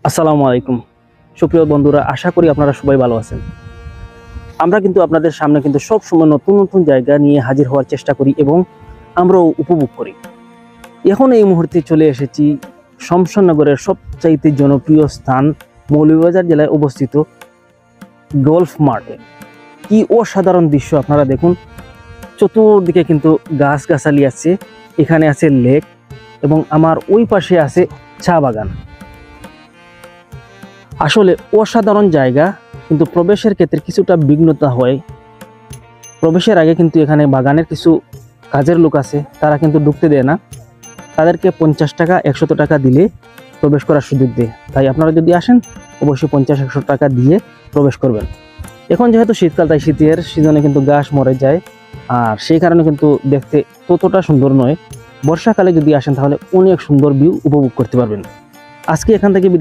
আসসালামু আলাইকুম সুপ্রিয় বন্ধুরা, আশা করি আপনারা সবাই ভালো আছেন। আমরা কিন্তু আপনাদের সামনে কিন্তু সব সময় নতুন নতুন জায়গা নিয়ে হাজির হওয়ার চেষ্টা করি এবং আমরাও উপভোগ করি। এখন এই মুহূর্তে চলে এসেছি শমশাননগরের সবচাইতে জনপ্রিয় স্থান মৌলভীবাজার জেলায় অবস্থিত গলফ মাঠে। কি অসাধারণ দৃশ্য আপনারা দেখুন, চতুর্দিকে কিন্তু গাছগাছালি আছে, এখানে আছে লেক এবং আমার ওই পাশে আছে চা বাগান। আসলে অসাধারণ জায়গা, কিন্তু প্রবেশের ক্ষেত্রে কিছুটা বিঘ্নতা হয়। প্রবেশের আগে কিন্তু এখানে বাগানের কিছু কাজের লোক আছে, তারা কিন্তু ঢুকতে দেয় না। তাদেরকে 50 টাকা 100 টাকা দিলে প্রবেশ করার সুযোগ দেয়। তাই আপনারা যদি আসেন অবশ্যই 50-100 টাকা দিয়ে প্রবেশ করবেন। এখন যেহেতু শীতকাল, তাই শীতের সিজনে কিন্তু গাছ মরে যায়, আর সেই কারণে কিন্তু দেখতে ততটা সুন্দর নয়। বর্ষাকালে যদি আসেন তাহলে অনেক সুন্দর ভিউ উপভোগ করতে পারবেন। আজকে এখান থেকে বিদায়।